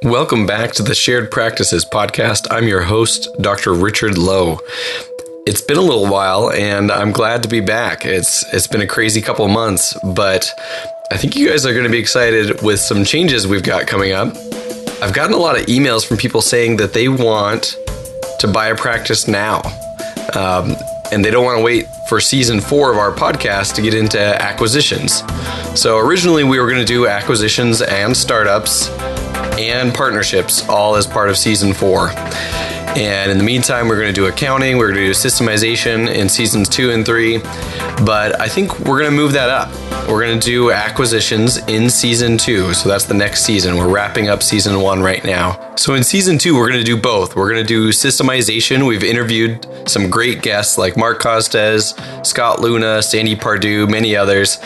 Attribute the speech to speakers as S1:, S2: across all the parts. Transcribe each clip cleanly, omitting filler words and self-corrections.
S1: Welcome back to the Shared Practices podcast. I'm your host, Dr. Richard Lowe. It's been a little while, and I'm glad to be back. It's been a crazy couple of months, but I think you guys are going to be excited with some changes we've got coming up. I've gotten a lot of emails from people saying that they want to buy a practice now, and they don't want to wait for season 4 of our podcast to get into acquisitions. So originally we were going to do acquisitions and startups and partnerships all as part of season 4. And in the meantime, we're going to do accounting, we're going to do systemization in seasons 2 and 3. But I think we're going to move that up. We're going to do acquisitions in season 2. So that's the next season. We're wrapping up season 1 right now. So in season 2, we're going to do both. We're going to do systemization. We've interviewed some great guests like Mark Costes, Scott Luna, Sandy Pardue, many others.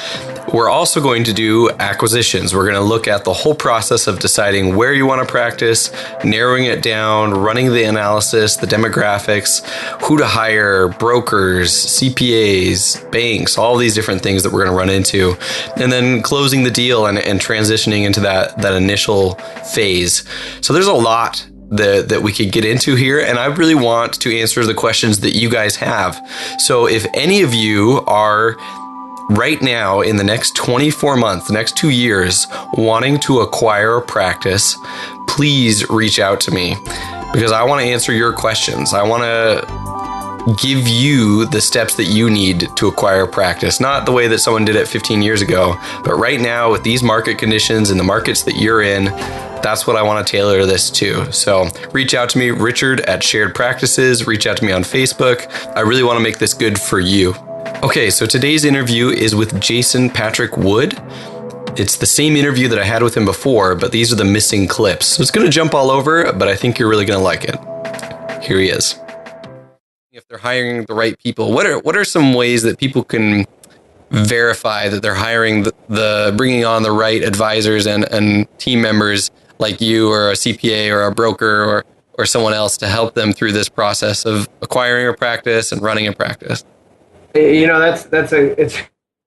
S1: We're also going to do acquisitions. We're going to look at the whole process of deciding where you want to practice, narrowing it down, running the analysis, the demographics, who to hire, brokers, CPAs, banks, all these different things that we're going to run into, and then closing the deal and transitioning into that initial phase. So there's a lot that we could get into here, and I really want to answer the questions that you guys have. So if any of you are right now in the next 24 months, the next 2 years, wanting to acquire a practice, please reach out to me because I want to answer your questions. I want to give you the steps that you need to acquire a practice, not the way that someone did it 15 years ago, but right now with these market conditions and the markets that you're in, that's what I want to tailor this to. So reach out to me, Richard at Shared Practices. Reach out to me on Facebook. I really want to make this good for you. Okay, so today's interview is with Jason Patrickwood. It's the same interview that I had with him before, but these are the missing clips. So it's going to jump all over, but I think you're really going to like it. Here he is. If they're hiring the right people, what are some ways that people can verify that they're hiring bringing on the right advisors and team members like you or a CPA or a broker or someone else to help them through this process of acquiring a practice and running a practice?
S2: You know, it's a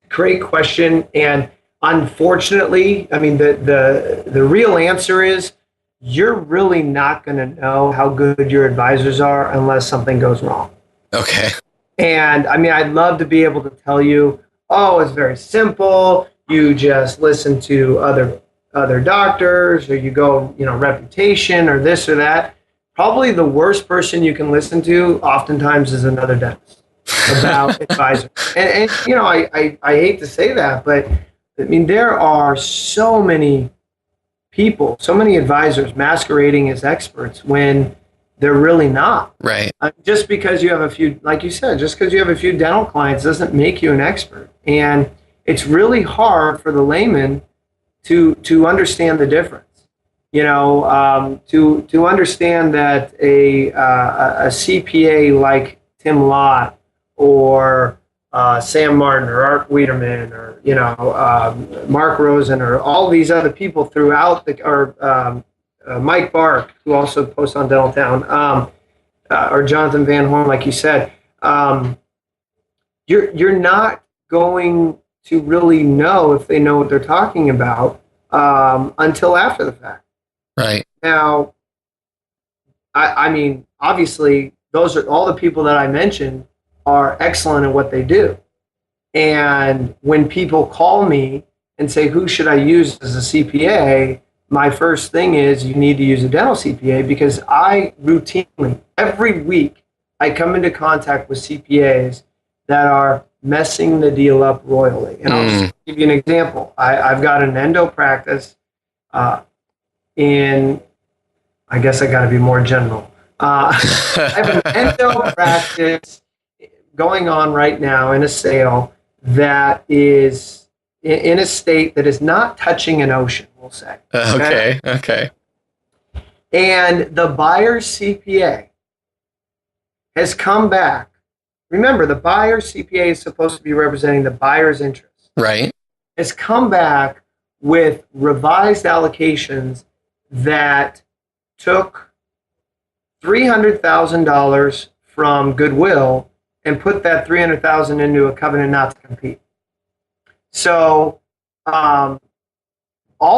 S2: great question, and unfortunately, I mean, the real answer is you're really not going to know how good your advisors are unless something goes wrong.
S1: Okay.
S2: And I mean, I'd love to be able to tell you, oh, it's very simple. You just listen to other doctors, or you go, reputation or this or that. Probably the worst person you can listen to oftentimes is another dentist about advisors. And I hate to say that, but I mean, there are so many people, so many advisors masquerading as experts when they're really not.
S1: Right.
S2: Just because you have a few, like you said, just because you have a few dental clients doesn't make you an expert. And it's really hard for the layman to understand the difference. To understand that a CPA like Tim Lott or Sam Martin or Art Wiedemann or Mark Rosen or all these other people throughout Mike Bark, who also posts on Dentaltown, or Jonathan Van Horn, like you said, you're not going to really know if they know what they're talking about until after the fact.
S1: Right.
S2: Now, I mean, obviously, those are all the people that I mentioned are excellent at what they do. And when people call me and say, who should I use as a CPA? My first thing is you need to use a dental CPA, because I routinely, every week, I come into contact with CPAs that are messing the deal up royally. And I'll just give you an example. I've got an endo practice I guess I got to be more general. I have an endo practice going on right now in a sale that is in a state that is not touching an ocean, we'll say.
S1: Okay.
S2: And the buyer's CPA has come back. Remember, the buyer's CPA is supposed to be representing the buyer's interest.
S1: Right.
S2: Has come back with revised allocations that took $300,000 from Goodwill and put that $300,000 into a covenant not to compete. So all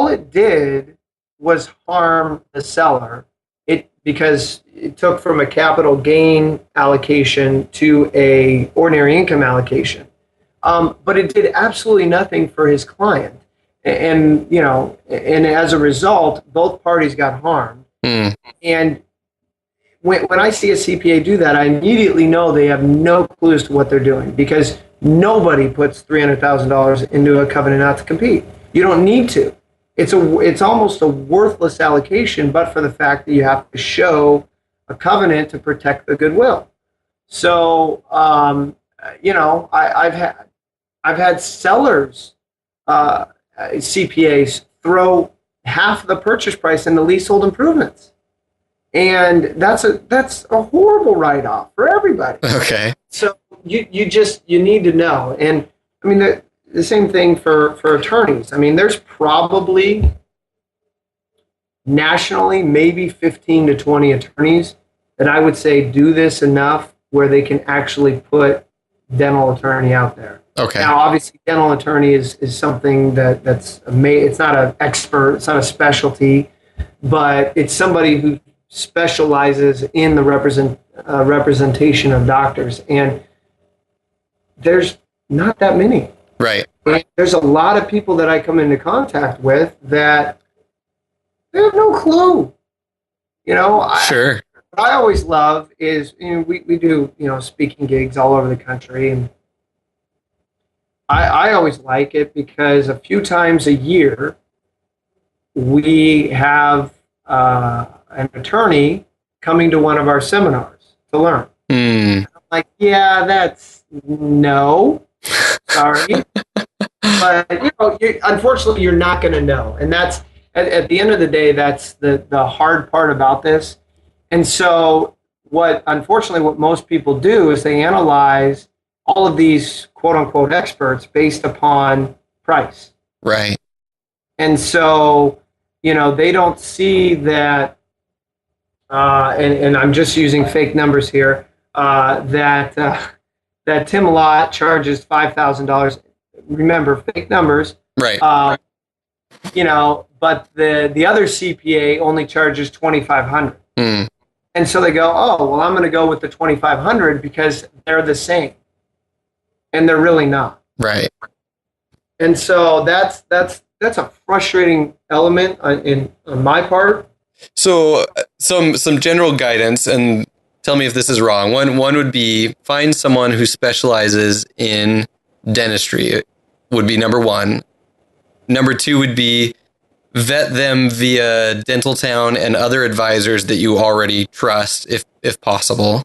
S2: it did was harm the seller. Because it took from a capital gain allocation to a ordinary income allocation. But it did absolutely nothing for his client. And as a result, both parties got harmed. And when I see a CPA do that, I immediately know they have no clue as to what they're doing, because nobody puts $300,000 into a covenant not to compete. You don't need to. It's almost a worthless allocation, but for the fact that you have to show a covenant to protect the goodwill. So, I've had sellers, CPAs, throw half the purchase price into leasehold improvements, and that's a horrible write-off for everybody.
S1: Okay.
S2: So you need to know. And I mean, the same thing for attorneys. I mean, there's probably nationally maybe 15 to 20 attorneys that I would say do this enough where they can actually put dental attorney out there.
S1: Okay.
S2: Now, obviously, dental attorney is something that's it's not an expert, it's not a specialty, but it's somebody who specializes in the representation of doctors. And there's not that many.
S1: Right.
S2: And there's a lot of people that I come into contact with that they have no clue. Sure. What I always love is, we do, speaking gigs all over the country, and I always like it because a few times a year we have an attorney coming to one of our seminars to learn. I'm like, yeah, that's no. Sorry. But unfortunately, you're not going to know, and that's at the end of the day, that's the hard part about this. And so, unfortunately, what most people do is they analyze all of these quote unquote experts based upon price.
S1: Right. And
S2: so, they don't see that, and I'm just using fake numbers here, that Tim Lott charges $5,000. Remember, fake numbers.
S1: Right.
S2: But the other CPA only charges $2,500. And so they go, oh, well, I'm going to go with the $2,500 because they're the same, and they're really not.
S1: Right.
S2: And so that's a frustrating element on my part.
S1: So some general guidance, and tell me if this is wrong. One would be find someone who specializes in dentistry, would be number one. Number two would be vet them via Dentaltown and other advisors that you already trust, if possible.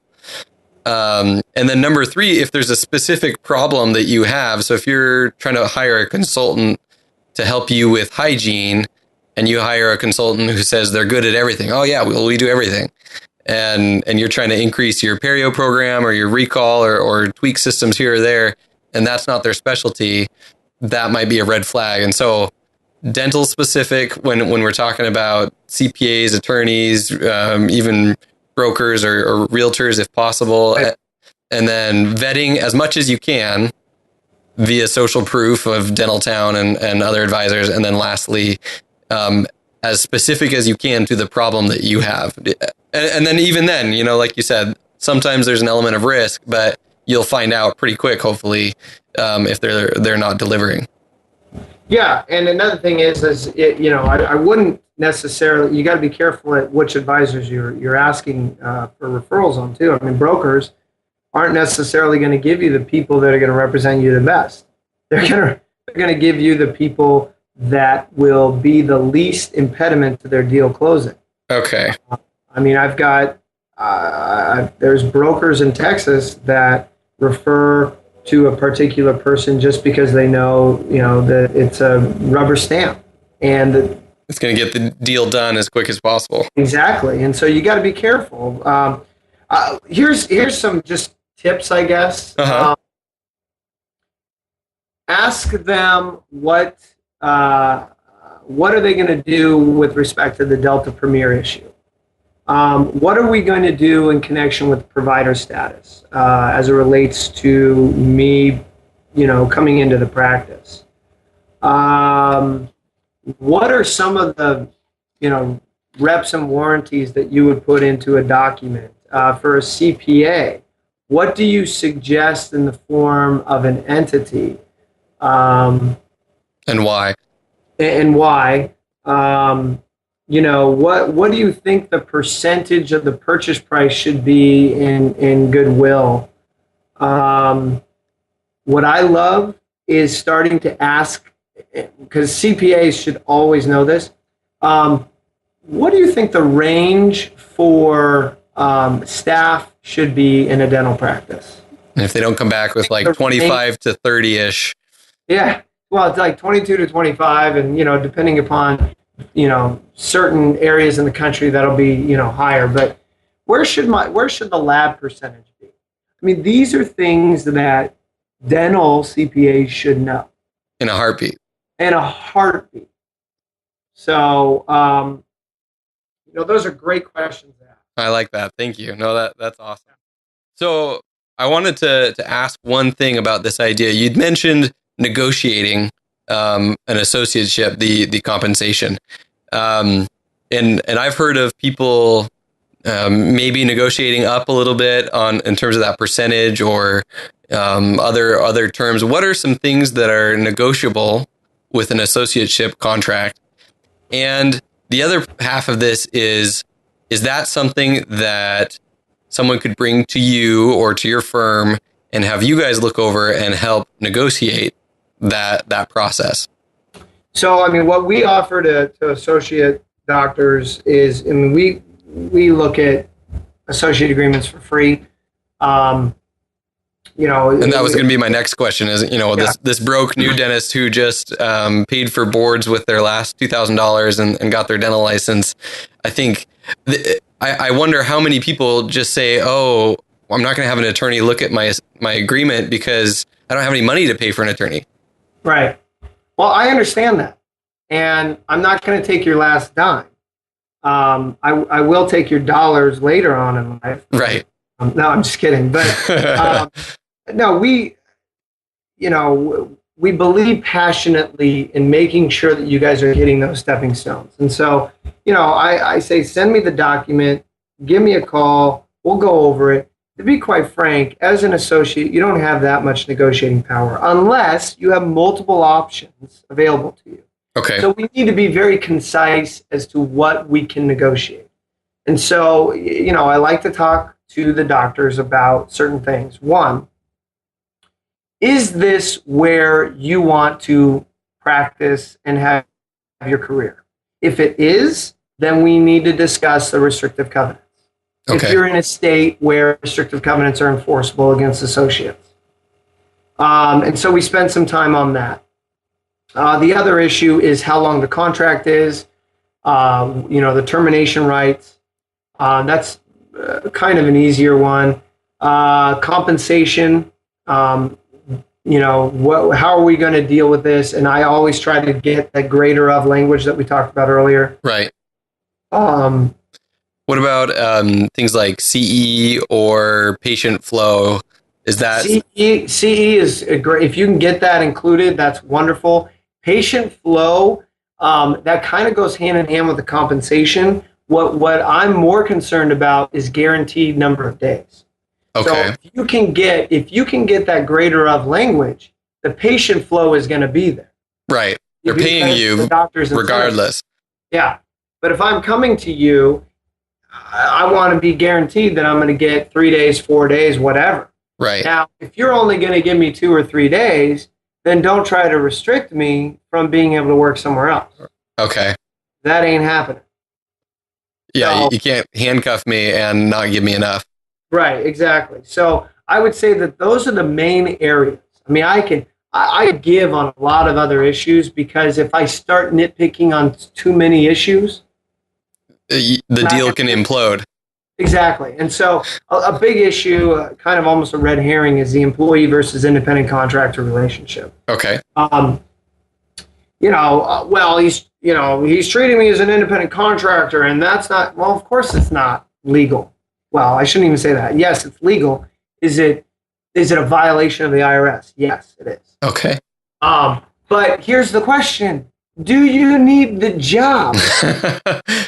S1: And then number three, if there's a specific problem that you have, so if you're trying to hire a consultant to help you with hygiene, and you hire a consultant who says they're good at everything. Oh yeah, we do everything. And you're trying to increase your perio program or your recall or tweak systems here or there, and that's not their specialty, that might be a red flag. And so dental specific, when we're talking about CPAs, attorneys, even brokers or realtors if possible, right. And then vetting as much as you can via social proof of Dentaltown and other advisors. And then lastly, as specific as you can to the problem that you have. And then even then, like you said, sometimes there's an element of risk, but you'll find out pretty quick, hopefully, if they're not delivering.
S2: Yeah, and another thing is I wouldn't necessarily. You got to be careful at which advisors you're asking for referrals on too. I mean, brokers aren't necessarily going to give you the people that are going to represent you the best. They're going to give you the people that will be the least impediment to their deal closing.
S1: Okay.
S2: I mean, I've got there's brokers in Texas that refer to a particular person just because they know, that it's a rubber stamp and
S1: it's going to get the deal done as quick as possible.
S2: Exactly. And so you got to be careful. Here's some just tips, I guess.
S1: Uh-huh.
S2: Ask them what are they going to do with respect to the Delta Premier issue? What are we going to do in connection with provider status as it relates to me, coming into the practice? What are some of the, reps and warranties that you would put into a document. For a CPA, what do you suggest in the form of an entity?
S1: And why?
S2: And why? What do you think the percentage of the purchase price should be in goodwill? What I love is starting to ask, because CPAs should always know this. What do you think the range for staff should be in a dental practice?
S1: And if they don't come back with like 25 to 30-ish.
S2: Yeah, well, it's like 22 to 25, and depending upon certain areas in the country, that'll be higher. But where should the lab percentage be? I mean, these are things that dental CPAs should know.
S1: In a heartbeat.
S2: So, those are great questions to ask.
S1: I like that. Thank you. No, that's awesome. So I wanted to ask one thing about this idea. You'd mentioned negotiating an associateship, the compensation. And I've heard of people maybe negotiating up a little bit in terms of that percentage or other terms. What are some things that are negotiable with an associateship contract? And the other half of this is that something that someone could bring to you or to your firm and have you guys look over and help negotiate that process?
S2: So, I mean, what we offer to associate doctors is, we look at associate agreements for free. And
S1: that was going to be my next question is, this broke new dentist who just paid for boards with their last $2,000 and got their dental license. I think I wonder how many people just say, oh, I'm not going to have an attorney look at my agreement because I don't have any money to pay for an attorney.
S2: Right. Well, I understand that. And I'm not going to take your last dime. I will take your dollars later on in life.
S1: Right.
S2: No, I'm just kidding. But no, we believe passionately in making sure that you guys are hitting those stepping stones. And so, I say, send me the document, give me a call, we'll go over it. To be quite frank, as an associate, you don't have that much negotiating power unless you have multiple options available to you.
S1: Okay.
S2: So we need to be very concise as to what we can negotiate. And so, I like to talk to the doctors about certain things. One, is this where you want to practice and have your career? If it is, then we need to discuss the restrictive covenants.
S1: Okay.
S2: If you're in a state where restrictive covenants are enforceable against associates. And so we spend some time on that. The other issue is how long the contract is, the termination rights. That's kind of an easier one. Compensation, how are we going to deal with this? And I always try to get the greater of language that we talked about earlier.
S1: Right. What about things like CE or patient flow? Is that
S2: CE is great. If you can get that included, that's wonderful. Patient flow, that kind of goes hand in hand with the compensation. What I'm more concerned about is guaranteed number of days.
S1: Okay.
S2: So if you can get that greater of language, the patient flow is going to be there.
S1: Right. They're paying you regardless.
S2: Yeah. But if I'm coming to you, I want to be guaranteed that I'm going to get 3 days, 4 days, whatever.
S1: Right.
S2: Now, if you're only going to give me 2 or 3 days, then don't try to restrict me from being able to work somewhere else.
S1: Okay.
S2: That ain't happening.
S1: Yeah,
S2: so,
S1: you can't handcuff me and not give me enough.
S2: Right, exactly. So I would say that those are the main areas. I mean, I give on a lot of other issues because if I start nitpicking on too many issues,
S1: the deal can implode.
S2: Exactly. And so a big issue, kind of almost a red herring, is the employee versus independent contractor relationship.
S1: Okay.
S2: He's treating me as an independent contractor, and that's not, well, of course it's not legal. Well, I shouldn't even say that. Yes, it's legal. Is it a violation of the IRS? Yes, it is.
S1: Okay.
S2: But here's the question. do you need the job?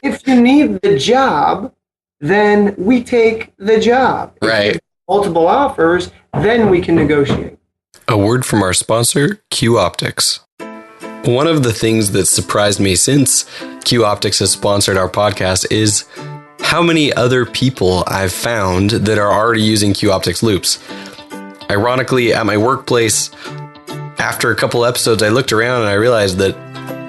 S2: If you need the job, then we take the job. If
S1: Right.
S2: you have multiple offers, then we can negotiate.
S1: A word from our sponsor, Q Optics. One of the things that surprised me since Q Optics has sponsored our podcast is how many other people I've found that are already using Q Optics loops. Ironically, at my workplace, after a couple episodes, I looked around and I realized that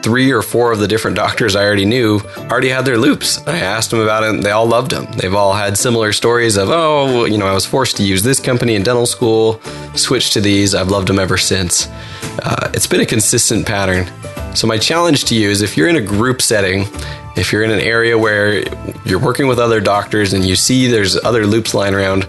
S1: 3 or 4 of the different doctors I already knew already had their loops. I asked them about it and they all loved them. They've all had similar stories of, I was forced to use this company in dental school, switched to these. I've loved them ever since. It's been a consistent pattern. So my challenge to you is if you're in a group setting, if you're in an area where you're working with other doctors and you see there's other loops lying around,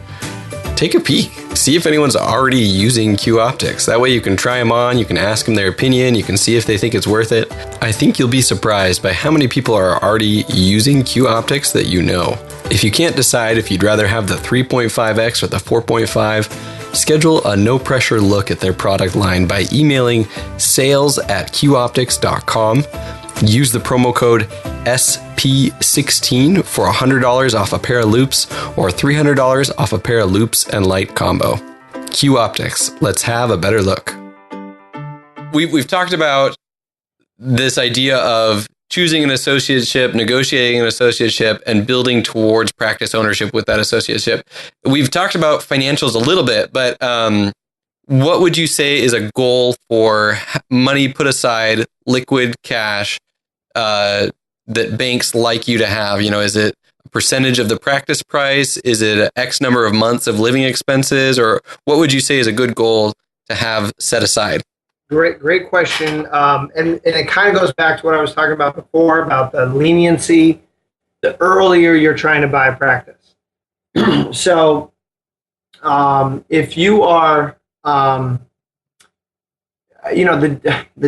S1: take a peek. See if anyone's already using Q Optics. That way you can try them on, you can ask them their opinion, you can see if they think it's worth it. I think you'll be surprised by how many people are already using Q Optics that you know. If you can't decide if you'd rather have the 3.5X or the 4.5, schedule a no-pressure look at their product line by emailing sales@qoptics.com. Use the promo code SP16 for $100 off a pair of loops or $300 off a pair of loops and light combo. Q Optics. Let's have a better look. We've talked about this idea of choosing an associateship, negotiating an associateship, and building towards practice ownership with that associateship. We've talked about financials a little bit, but what would you say is a goal for money put aside, liquid cash, that banks like you to have? Is it a percentage of the practice price? Is it an X number of months of living expenses? Or what would you say is a good goal to have set aside?
S2: Great question. And it kind of goes back to what I was talking about before about the leniency, the earlier you're trying to buy a practice. So if you are, the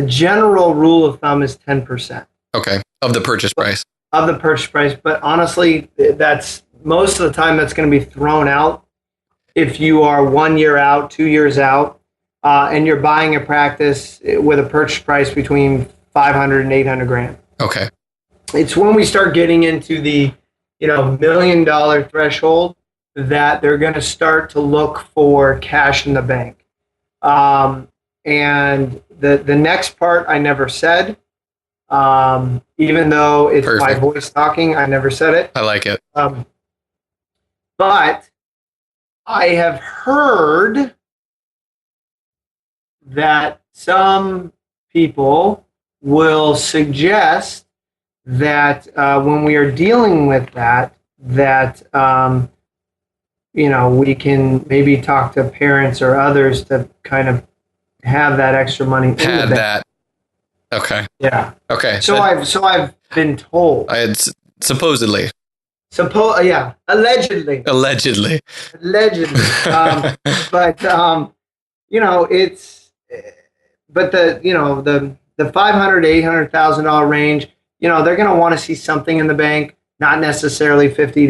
S2: general rule of thumb is 10%.
S1: Okay. Of the purchase price.
S2: Of the purchase price. But honestly, that's most of the time that's going to be thrown out if you are 1 year out, 2 years out, and you're buying a practice with a purchase price between $500 and $800,000.
S1: Okay.
S2: It's when we start getting into the $1 million threshold that they're going to start to look for cash in the bank. And the next part I never said. Even though it's
S1: Perfect.
S2: My voice talking, I never said it.
S1: I like it.
S2: But I have heard that some people will suggest that when we are dealing with that we can maybe talk to parents or others to kind of have that extra money.
S1: Had that. Okay.
S2: Yeah.
S1: Okay.
S2: So I've been told.
S1: I had supposedly.
S2: Yeah. Allegedly.
S1: Allegedly.
S2: But the $500,000 to $800,000 range, they're going to want to see something in the bank, not necessarily $50,000 to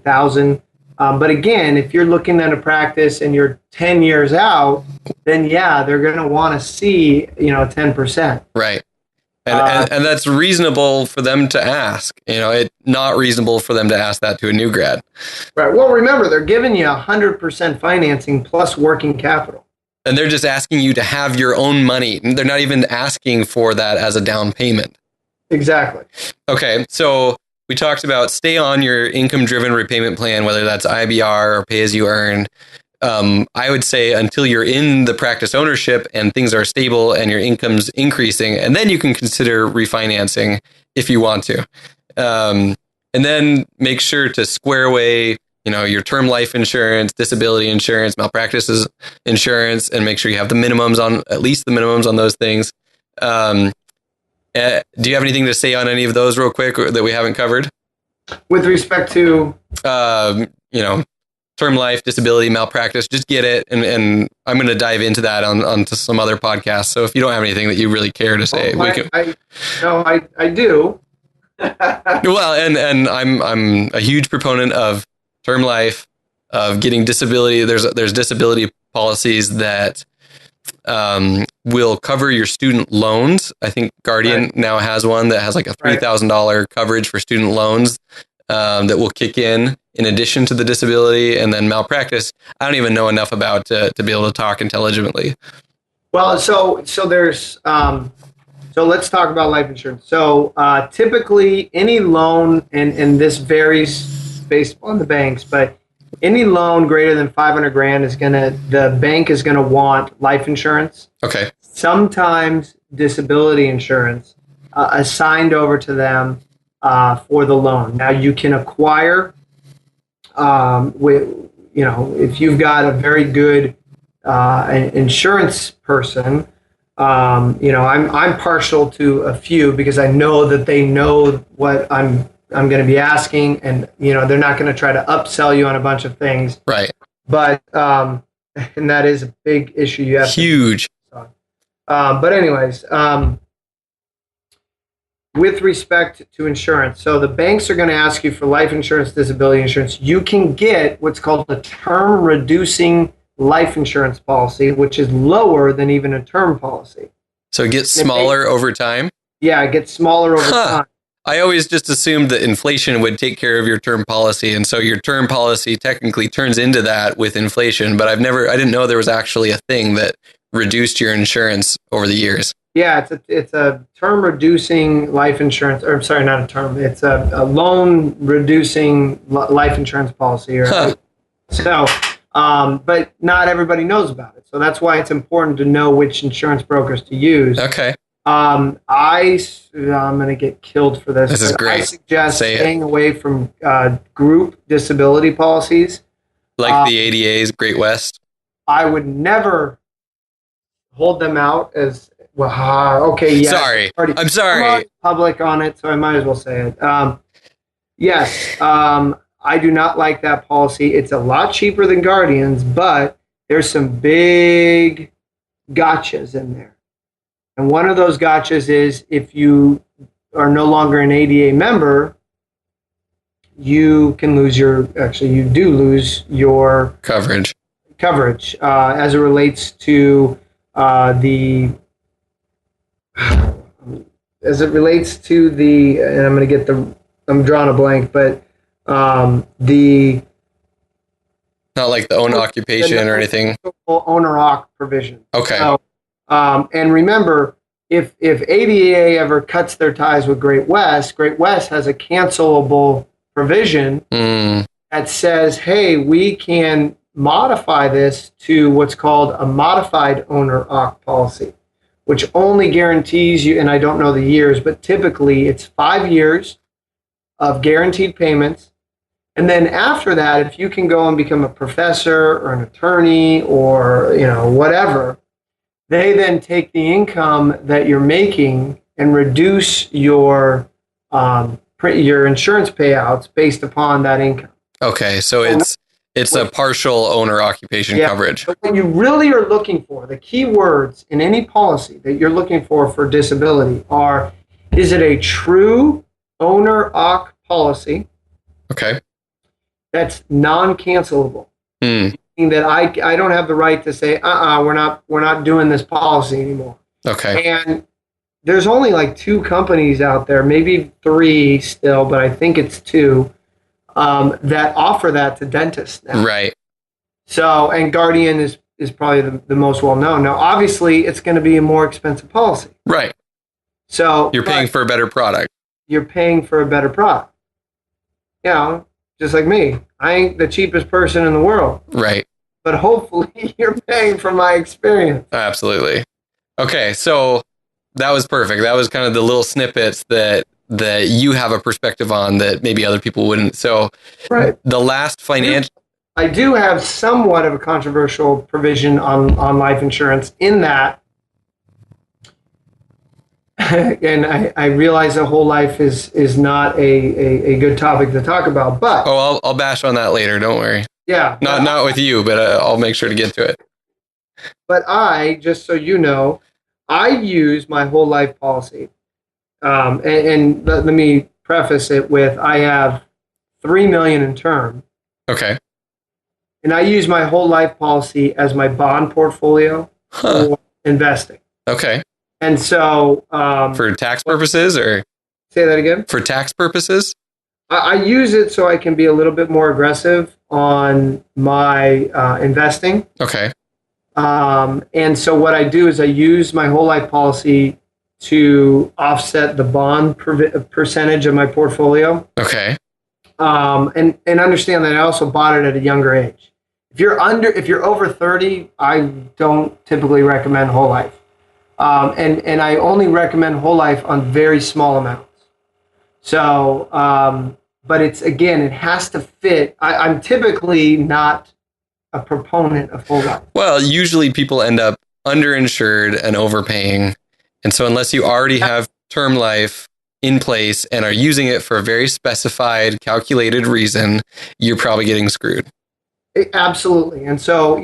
S2: $80,000. But again, if you're looking at a practice and you're 10 years out, then yeah, they're going to want to see 10%.
S1: Right. And that's reasonable for them to ask. It's not reasonable for them to ask that to a new grad.
S2: Right. Well, remember, they're giving you 100% financing plus working capital.
S1: And they're just asking you to have your own money. They're not even asking for that as a down payment.
S2: Exactly.
S1: Okay. So we talked about stay on your income-driven repayment plan, whether that's IBR or pay-as-you-earn. I would say until you're in the practice ownership and things are stable and your income's increasing, and then you can consider refinancing if you want to. And then make sure to square away, your term life insurance, disability insurance, malpractice insurance, and make sure you have at least the minimums on those things. Do you have anything to say on any of those real quick that we haven't covered?
S2: With respect to?
S1: Term life, disability, malpractice, just get it. And I'm going to dive into that onto some other podcasts. So if you don't have anything that you really care to say,
S2: I do.
S1: Well, and I'm a huge proponent of term life, of getting disability. There's disability policies that will cover your student loans. I think Guardian now has one that has like a $3,000 coverage for student loans that will kick in addition to the disability. And then malpractice, I don't even know enough about to be able to talk intelligently.
S2: Well, so there's so let's talk about life insurance. So typically any loan, and this varies based on the banks, but any loan greater than 500 grand the bank is gonna want life insurance.
S1: Okay.
S2: Sometimes disability insurance assigned over to them for the loan. Now you can acquire if you've got a very good insurance person. I'm partial to a few because I know that they know what I'm going to be asking, and they're not going to try to upsell you on a bunch of things.
S1: Right.
S2: But and that is a big issue. You have
S1: huge.
S2: But anyways, with respect to insurance, so the banks are going to ask you for life insurance, disability insurance. You can get what's called a term reducing life insurance policy, which is lower than even a term policy.
S1: So it gets smaller over time?
S2: Yeah, it gets smaller over time.
S1: I always just assumed that inflation would take care of your term policy. And so your term policy technically turns into that with inflation. But I didn't know there was actually a thing that reduced your insurance over the years.
S2: Yeah, it's a term reducing life insurance, or I'm sorry, not a term. It's a loan reducing life insurance policy. So, but not everybody knows about it. So that's why it's important to know which insurance brokers to use.
S1: Okay.
S2: I'm going to get killed for this.
S1: This is great.
S2: I suggest staying away from group disability policies.
S1: Like the ADA's Great West? I
S2: would never hold them out as, well, okay, yeah.
S1: Sorry. I'm sorry.
S2: Public on it, so I might as well say it. Yes, I do not like that policy. It's a lot cheaper than Guardian's, but there's some big gotchas in there. And one of those gotchas is if you are no longer an ADA member, you can lose you do lose your
S1: coverage
S2: as it relates to and I'm going to I'm drawing a blank, but the
S1: not like the own occupation or anything.
S2: Owner-occ provision.
S1: Okay.
S2: So, and remember, if ADA ever cuts their ties with Great West has a cancelable provision that says, hey, we can modify this to what's called a modified owner-occ policy, which only guarantees you, and I don't know the years, but typically it's 5 years of guaranteed payments. And then after that, if you can go and become a professor or an attorney or whatever, they then take the income that you're making and reduce your insurance payouts based upon that income.
S1: Okay, so it's a partial owner occupation coverage.
S2: But what you really are looking for, the key words in any policy that you're looking for disability are, is it a true owner-occ policy?
S1: Okay.
S2: That's non-cancelable. Meaning that I don't have the right to say, we're not doing this policy anymore.
S1: Okay.
S2: And there's only like 2 companies out there, maybe 3 still, but I think it's 2 that offer that to dentists now.
S1: Right.
S2: So, and Guardian is probably the most well known. Now, obviously, it's going to be a more expensive policy.
S1: Right.
S2: So
S1: you're paying for a better product.
S2: You're paying for a better product. Just like me, I ain't the cheapest person in the world.
S1: Right.
S2: But hopefully you're paying for my experience.
S1: Absolutely. Okay, so that was perfect. That was kind of the little snippets that you have a perspective on that maybe other people wouldn't. So
S2: right.
S1: The last financial...
S2: I do have somewhat of a controversial provision on life insurance in that, and I realize that whole life is not a good topic to talk about, but...
S1: Oh, I'll bash on that later, don't worry.
S2: Yeah.
S1: Not with you, but I'll make sure to get to it.
S2: But just so you know, I use my whole life policy. And let me preface it with, I have $3 million in term.
S1: Okay.
S2: And I use my whole life policy as my bond portfolio. for investing.
S1: Okay.
S2: And so,
S1: for tax purposes, or
S2: say that again?
S1: For tax purposes?
S2: I use it so I can be a little bit more aggressive on my investing.
S1: Okay.
S2: And so what I do is I use my whole life policy to offset the bond percentage of my portfolio.
S1: Okay.
S2: And understand that I also bought it at a younger age. If you're over 30, I don't typically recommend whole life. And I only recommend whole life on very small amounts. So, but it has to fit. I'm typically not a proponent of whole life.
S1: Well, usually people end up underinsured and overpaying. And so unless you already have term life in place and are using it for a very specified, calculated reason, you're probably getting screwed.
S2: Absolutely. And so,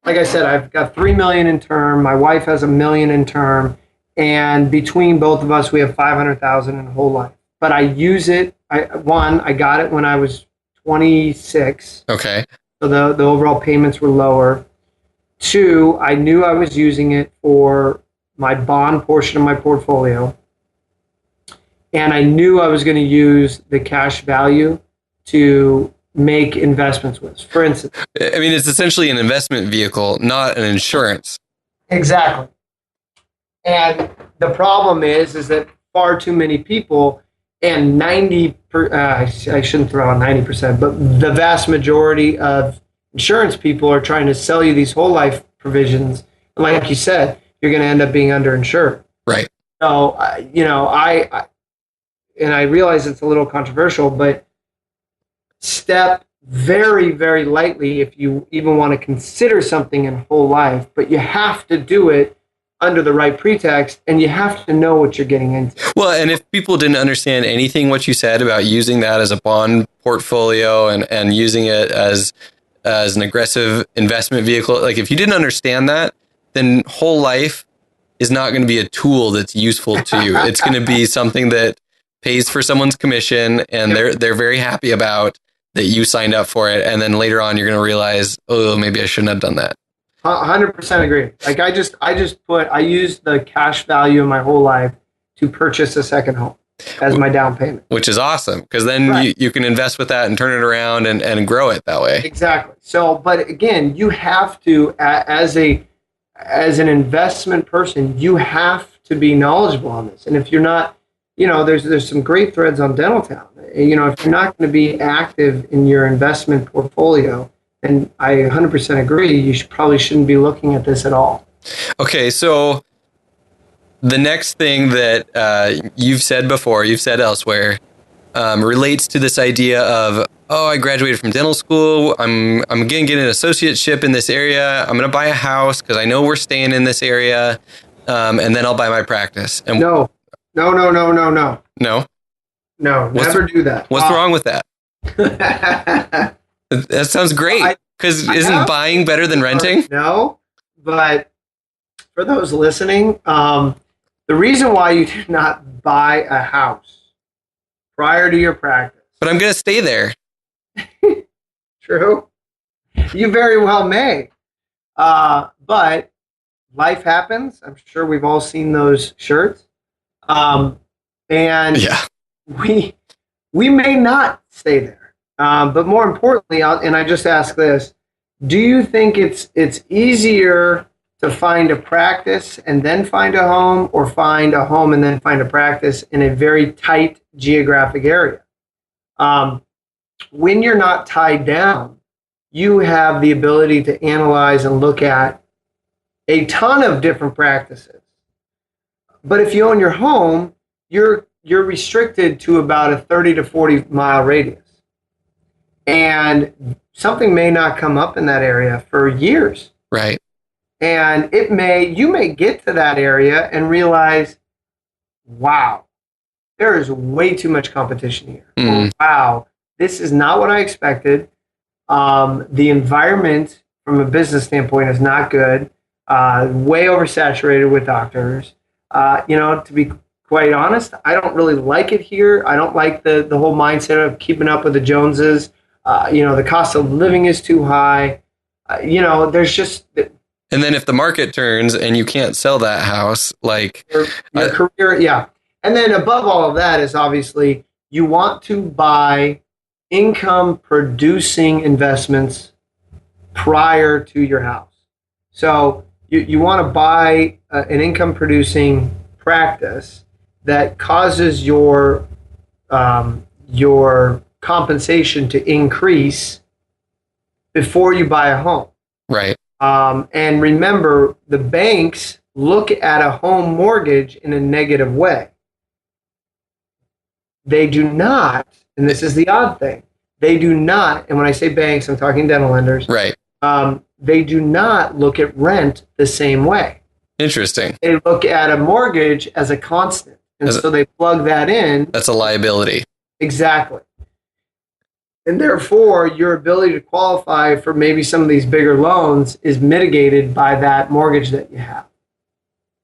S2: like I said, I've got $3 million in term. My wife has $1 million in term. And between both of us, we have $500,000 in whole life. But I use it. I got it when I was 26.
S1: Okay.
S2: So the overall payments were lower. 2, I knew I was using it for my bond portion of my portfolio. And I knew I was going to use the cash value to make investments with. For instance,
S1: I mean, it's essentially an investment vehicle, not an insurance.
S2: Exactly. And the problem is that far too many people, and I shouldn't throw out 90%, but the vast majority of insurance people are trying to sell you these whole life provisions. And like you said, you're going to end up being underinsured.
S1: Right.
S2: So, I realize it's a little controversial, but step very, very lightly if you even want to consider something in whole life, but you have to do it under the right pretext, and you have to know what you're getting into.
S1: Well, and if people didn't understand anything what you said about using that as a bond portfolio and using it as an aggressive investment vehicle, like if you didn't understand that, then whole life is not going to be a tool that's useful to you. It's going to be something that pays for someone's commission, and they're very happy about that you signed up for it. And then later on, you're going to realize, oh, maybe I shouldn't have done that.
S2: 100% agree. Like I used the cash value of my whole life to purchase a second home as my down payment.
S1: Which is awesome, because then you can invest with that and turn it around and grow it that way.
S2: Exactly. So, but again, you have to, as an investment person, you have to be knowledgeable on this. And if you're not, there's some great threads on Dentaltown. If you're not going to be active in your investment portfolio, and I 100% agree, you probably shouldn't be looking at this at all. Okay,
S1: so the next thing that you've said before, you've said elsewhere, relates to this idea of, I graduated from dental school. I'm going to get an associateship in this area. I'm going to buy a house because I know we're staying in this area, and then I'll buy my practice. And
S2: No.
S1: No?
S2: Never do that.
S1: What's wrong with that? That sounds great, because isn't buying better than renting?
S2: No, but for those listening, the reason why you do not buy a house prior to your practice.
S1: But I'm going to stay there.
S2: True. You very well may. But life happens. I'm sure we've all seen those shirts. And
S1: yeah,
S2: we may not stay there. But more importantly, I just ask this, do you think it's easier to find a practice and then find a home, or find a home and then find a practice in a very tight geographic area? When you're not tied down, you have the ability to analyze and look at a ton of different practices. But if you own your home, you're restricted to about a 30 to 40 mile radius. And something may not come up in that area for years.
S1: Right.
S2: And you may get to that area and realize, wow, there is way too much competition here.
S1: Mm.
S2: Wow, this is not what I expected. The environment from a business standpoint is not good. Way oversaturated with doctors. To be quite honest, I don't really like it here. I don't like the whole mindset of keeping up with the Joneses. The cost of living is too high. There's just
S1: And then if the market turns and you can't sell that house, like
S2: your career, yeah. And then above all of that is obviously you want to buy income producing investments prior to your house. So you want to buy an income producing practice that causes your compensation to increase before you buy a home.
S1: right.
S2: And remember, the banks look at a home mortgage in a negative way. They do not, and this is the odd thing, they do not, and when I say banks, I'm talking dental lenders,
S1: Right.
S2: They do not look at rent the same way.
S1: Interesting.
S2: They look at a mortgage as a constant, and so they plug that in.
S1: That's a liability.
S2: Exactly. And therefore, your ability to qualify for maybe some of these bigger loans is mitigated by that mortgage that you have.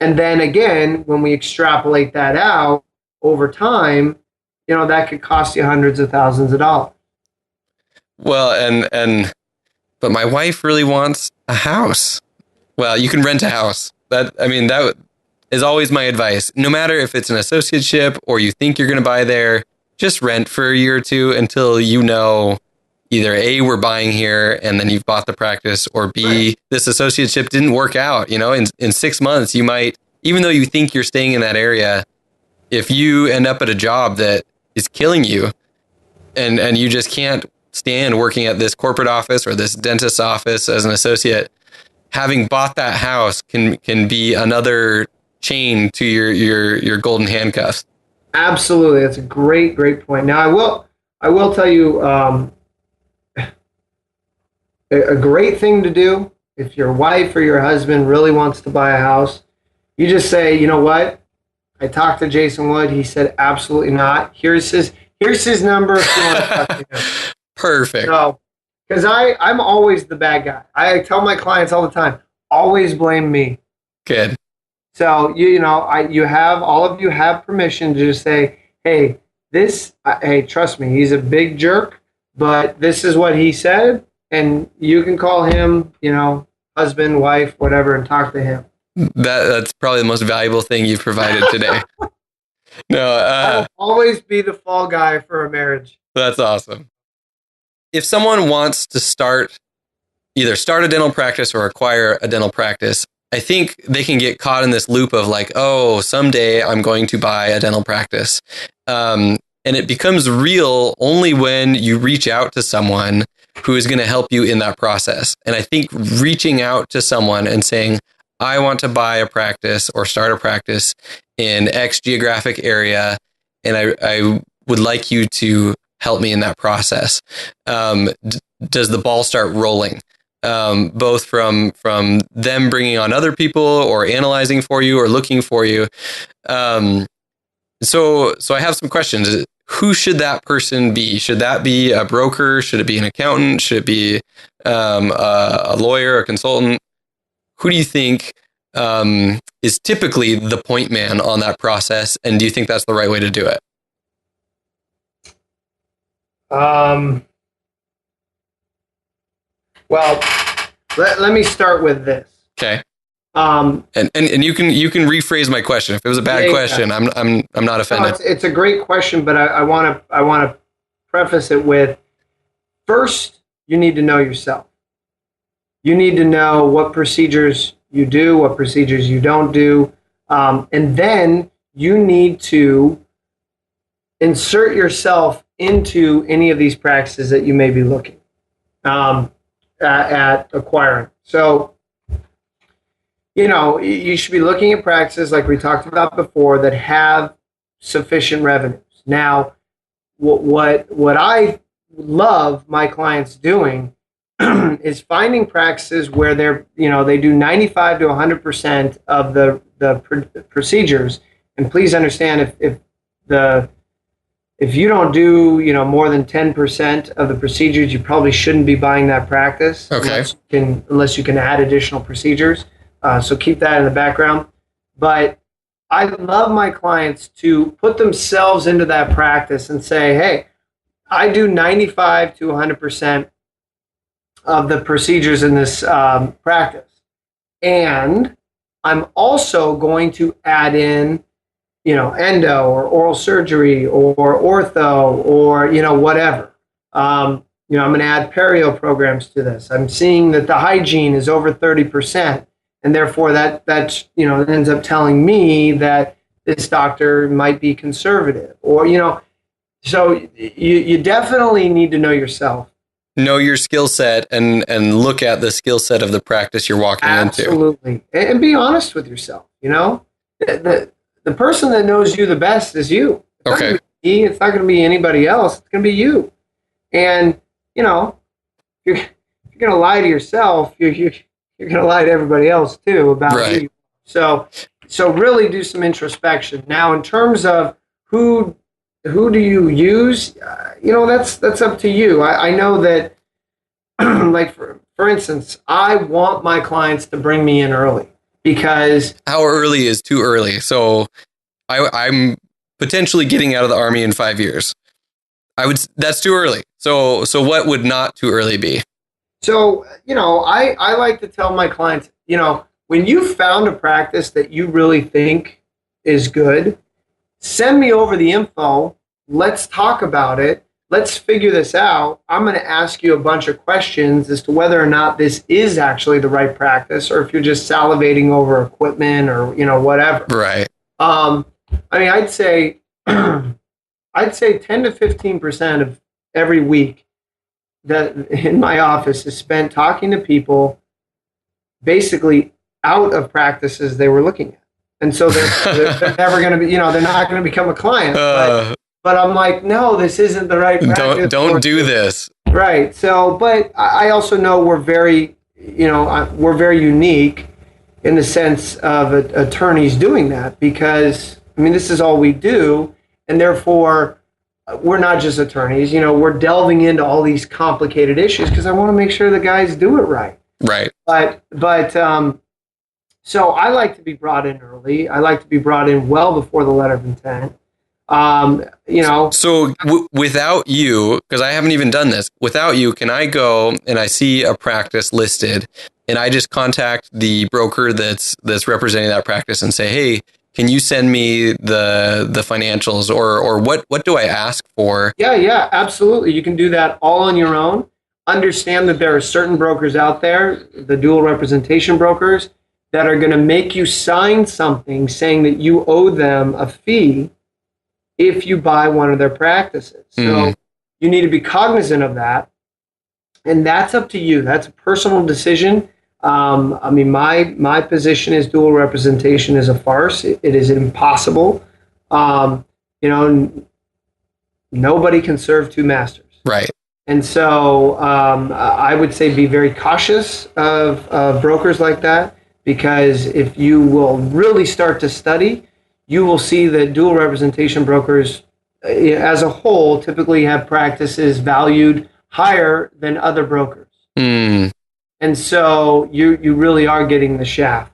S2: And then again, when we extrapolate that out over time, that could cost you hundreds of thousands of dollars.
S1: Well, but my wife really wants a house. Well, you can rent a house. That is always my advice. No matter if it's an associateship or you think you're going to buy there, just rent for a year or two until either A, we're buying here and then you've bought the practice, or B, right, this associateship didn't work out. In 6 months, you might, even though you think you're staying in that area, if you end up at a job that is killing you and you just can't stand working at this corporate office or this dentist's office as an associate, having bought that house can be another chain to your golden handcuffs.
S2: Absolutely. That's a great point. Now, I will tell you a great thing to do if your wife or your husband really wants to buy a house. You just say, you know what? I talked to Jason Wood. He said, absolutely not. Here's his number if you want to talk to him.
S1: Perfect.
S2: So, because I'm always the bad guy. I tell my clients all the time, always blame me.
S1: Good.
S2: So all of you have permission to just say, hey, trust me, he's a big jerk, but this is what he said, and you can call him, husband, wife, whatever, and talk to him.
S1: That's probably the most valuable thing you've provided today. No,
S2: I'll always be the fall guy for a marriage.
S1: That's awesome. If someone wants to either start a dental practice or acquire a dental practice, I think they can get caught in this loop of like, oh, someday I'm going to buy a dental practice. And it becomes real only when you reach out to someone who is going to help you in that process. And I think reaching out to someone and saying, I want to buy a practice or start a practice in X geographic area, and I would like you to help me in that process. Does the ball start rolling? Both from them bringing on other people or analyzing for you or looking for you. So I have some questions. Who should that person be? Should that be a broker? Should it be an accountant? Should it be a lawyer, a consultant? Who do you think is typically the point man on that process? And do you think that's the right way to do it?
S2: Well, let me start with this.
S1: Okay. And you can rephrase my question. If it was a bad question, I'm not offended.
S2: No, it's a great question, but I want to preface it with, first, you need to know yourself. You need to know what procedures you do, what procedures you don't do, and then you need to insert yourself into any of these practices that you may be looking at acquiring. So, you should be looking at practices like we talked about before that have sufficient revenues. Now, what I love my clients doing is finding practices where they do 95 to 100% of the procedures. And please understand, if you don't do more than 10% of the procedures, you probably shouldn't be buying that practice.
S1: Okay.
S2: Unless you can add additional procedures. So keep that in the background. But I love my clients to put themselves into that practice and say, hey, I do 95 to 100% of the procedures in this practice. And I'm also going to add in, endo or oral surgery or ortho or, whatever. I'm going to add perio programs to this. I'm seeing that the hygiene is over 30%. And therefore that ends up telling me that this doctor might be conservative or, so you definitely need to know yourself.
S1: Know your skill set and look at the skill set of the practice you're walking into.
S2: Absolutely. And be honest with yourself. The person that knows you the best is you. It's not gonna be me. It's not going to be anybody else. It's going to be you. And, if you're going to lie to yourself, you're going to lie to everybody else too about you. So really do some introspection. Now, in terms of who do you use? That's up to you. I know that, like for instance, I want my clients to bring me in early because
S1: how early is too early? So I'm potentially getting out of the Army in 5 years. That's too early. So what would not too early be?
S2: So, I like to tell my clients, when you found a practice that you really think is good, send me over the info. Let's talk about it. Let's figure this out. I'm going to ask you a bunch of questions as to whether or not this is actually the right practice or if you're just salivating over equipment or, whatever.
S1: Right.
S2: I'd say 10 to 15% of every week that in my office is spent talking to people basically out of practices they were looking at. And so they're never going to be, they're not going to become a client. But I'm like, no, this isn't the right practice.
S1: Don't do this.
S2: Right. So, but I also know we're very unique in the sense of attorneys doing that because, this is all we do. And therefore, we're not just attorneys. We're delving into all these complicated issues because I want to make sure the guys do it right.
S1: Right.
S2: But so I like to be brought in early. I like to be brought in well before the letter of intent.
S1: So without you, because I haven't even done this, without you, can I go and I see a practice listed and I just contact the broker that's representing that practice and say, hey, can you send me the financials or what do I ask for?
S2: Yeah, absolutely. You can do that all on your own. Understand that there are certain brokers out there, the dual representation brokers, that are going to make you sign something saying that you owe them a fee if you buy one of their practices. So you need to be cognizant of that. And that's up to you. That's a personal decision. My position is dual representation is a farce. It is impossible. Nobody can serve two masters.
S1: Right.
S2: And so I would say be very cautious of brokers like that, because if you will really start to study, you will see that dual representation brokers as a whole typically have practices valued higher than other brokers. And so you really are getting the shaft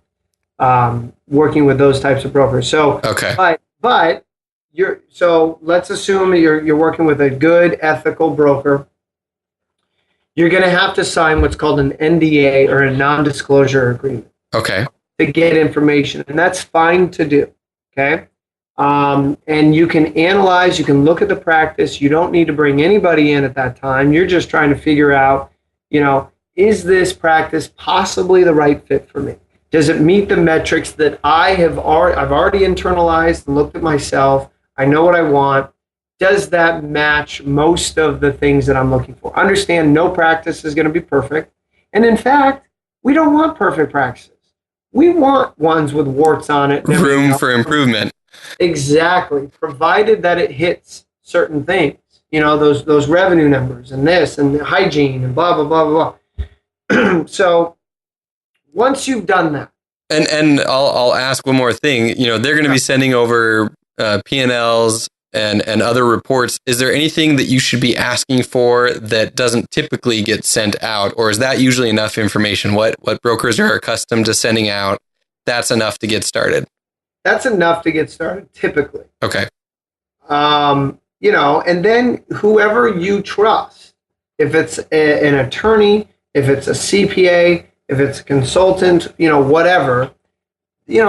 S2: working with those types of brokers. So,
S1: okay.
S2: But let's assume you're working with a good ethical broker. You're going to have to sign what's called an NDA or a non-disclosure agreement.
S1: Okay.
S2: To get information, and that's fine to do. Okay. And you can analyze, you can look at the practice. You don't need to bring anybody in at that time. You're just trying to figure out, is this practice possibly the right fit for me? Does it meet the metrics that I've already internalized and looked at myself? I know what I want. Does that match most of the things that I'm looking for? Understand no practice is going to be perfect. And in fact, we don't want perfect practices. We want ones with warts on it.
S1: Room for improvement.
S2: Exactly. Provided that it hits certain things, those revenue numbers and this and the hygiene and blah, blah, blah, blah, blah. So once you've done that.
S1: And I'll ask one more thing. They're going to be sending over P&Ls and other reports. Is there anything that you should be asking for that doesn't typically get sent out? Or is that usually enough information? What brokers are accustomed to sending out, that's enough to get started?
S2: That's enough to get started, typically.
S1: Okay.
S2: And then whoever you trust, if it's an attorney, if it's a CPA, if it's a consultant, whatever,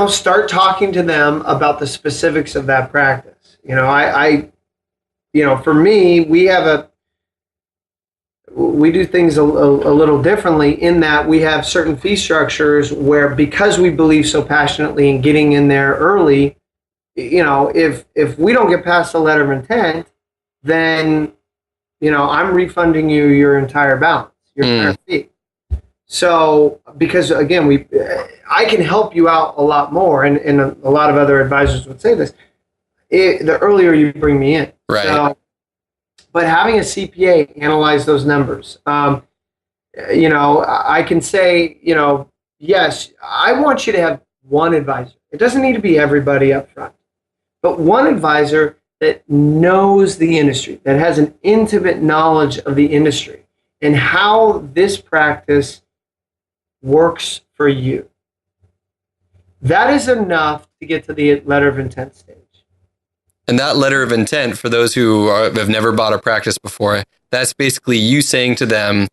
S2: start talking to them about the specifics of that practice. For me, we do things a little differently in that we have certain fee structures where, because we believe so passionately in getting in there early, if we don't get past the letter of intent, then, I'm refunding you your entire balance, your entire fee. So, because again, I can help you out a lot more, and a lot of other advisors would say this, the earlier you bring me in.
S1: Right.
S2: So, but having a CPA analyze those numbers, I can say, yes, I want you to have one advisor. It doesn't need to be everybody up front, but one advisor that knows the industry, that has an intimate knowledge of the industry and how this practice works for you. That is enough to get to the letter of intent stage.
S1: And that letter of intent, for those who have never bought a practice before, that's basically you saying to them,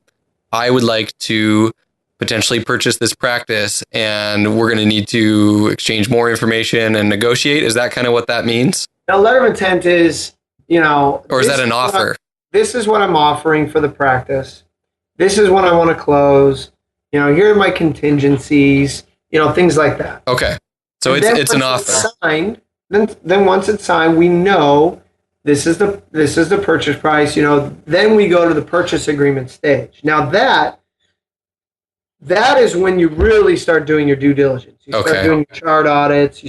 S1: I would like to potentially purchase this practice, and we're going to need to exchange more information and negotiate. Is that kind of what that means?
S2: Now, letter of intent is,
S1: or is that an offer?
S2: This is what I'm offering for the practice. This is what I want to close. Here are my contingencies, things like that.
S1: Okay. So it's an offer.
S2: Signed, then once it's signed, we know this is the purchase price. Then we go to the purchase agreement stage. Now that is when you really start doing your due diligence. You start doing your chart audits.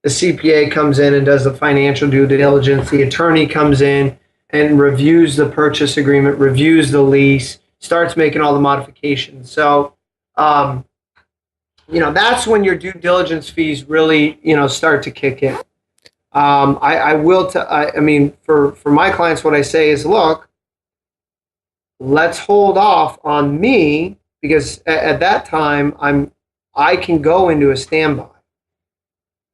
S2: The CPA comes in and does the financial due diligence. The attorney comes in and reviews the purchase agreement, reviews the lease, starts making all the modifications. So, that's when your due diligence fees really, start to kick in. For my clients, what I say is, look, let's hold off on me, because at that time I can go into a standby.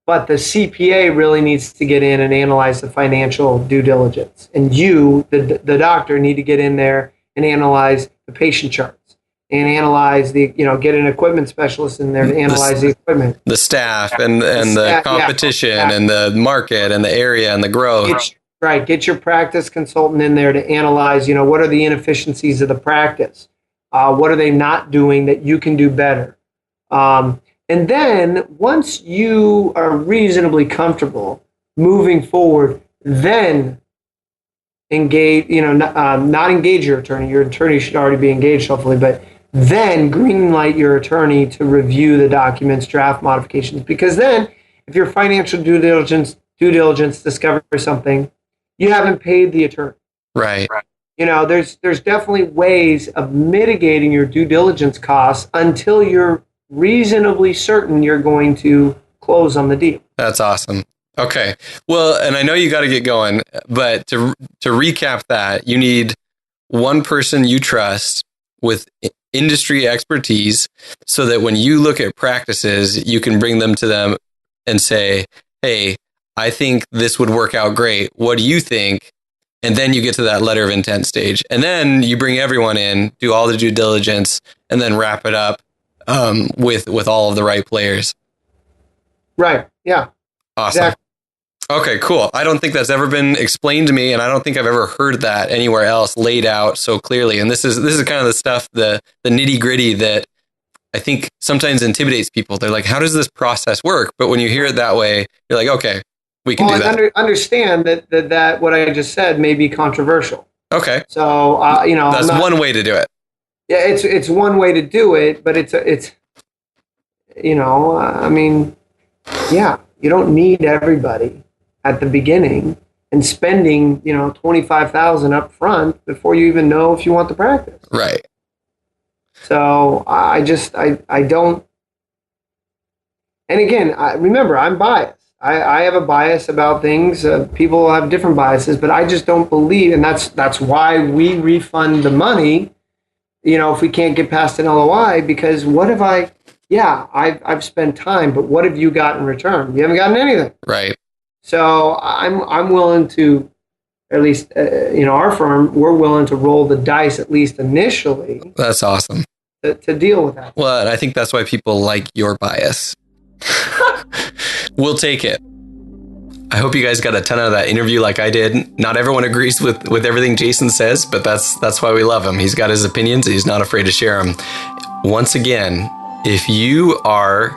S2: But the CPA really needs to get in and analyze the financial due diligence. And you, the doctor, need to get in there and analyze the patient charts and analyze get an equipment specialist in there to analyze the equipment.
S1: The staff and the competition and the market and the area and the growth.
S2: Get your practice consultant in there to analyze, what are the inefficiencies of the practice? What are they not doing that you can do better? And then once you are reasonably comfortable moving forward, then engage, not engage your attorney. Your attorney should already be engaged, hopefully, but then green light your attorney to review the documents, draft modifications. Because then if your financial due diligence discovers something, you haven't paid the attorney.
S1: Right.
S2: There's definitely ways of mitigating your due diligence costs until you're reasonably certain you're going to close on the deal.
S1: That's awesome. Okay. Well, and I know you got to get going, but to recap that, you need one person you trust with industry expertise so that when you look at practices, you can bring them to them and say, hey, I think this would work out great. What do you think? And then you get to that letter of intent stage. And then you bring everyone in, do all the due diligence, and then wrap it up with all of the right players.
S2: Right. Yeah.
S1: Awesome. Exactly. Okay, cool. I don't think that's ever been explained to me, and I don't think I've ever heard that anywhere else laid out so clearly. And this is kind of the stuff, the nitty gritty that I think sometimes intimidates people. They're like, how does this process work? But when you hear it that way, you're like, okay, we can do that.
S2: Understand that what I just said may be controversial.
S1: Okay.
S2: So
S1: that's one way to do it.
S2: Yeah, it's one way to do it, but you don't need everybody at the beginning and spending, $25,000 up front before you even know if you want the practice.
S1: Right.
S2: So I don't. And again, remember, I'm biased. I have a bias about things. People have different biases, but I just don't believe, and that's why we refund the money, if we can't get past an LOI, because what if I've spent time, but what have you got in return? You haven't gotten anything.
S1: Right.
S2: So I'm willing to, at least, our firm, we're willing to roll the dice, at least initially.
S1: That's awesome.
S2: to deal with that.
S1: Well, and I think that's why people like your bias. We'll take it. I hope you guys got a ton out of that interview like I did. Not everyone agrees with everything Jason says, but that's why we love him. He's got his opinions. He's not afraid to share them. Once again, if you are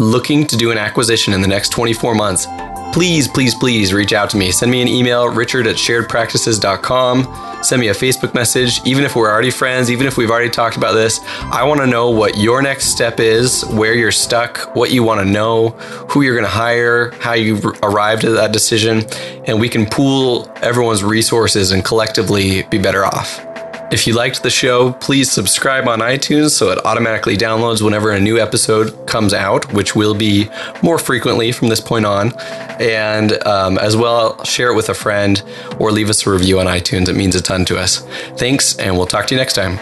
S1: looking to do an acquisition in the next 24 months, please reach out to me. Send me an email, richard@sharedpractices.com. Send me a Facebook message. Even if we're already friends, even if we've already talked about this, I want to know what your next step is, where you're stuck, what you want to know, who you're going to hire, how you arrived at that decision, and we can pool everyone's resources and collectively be better off. If you liked the show, please subscribe on iTunes so it automatically downloads whenever a new episode comes out, which will be more frequently from this point on. And as well, share it with a friend or leave us a review on iTunes. It means a ton to us. Thanks, and we'll talk to you next time.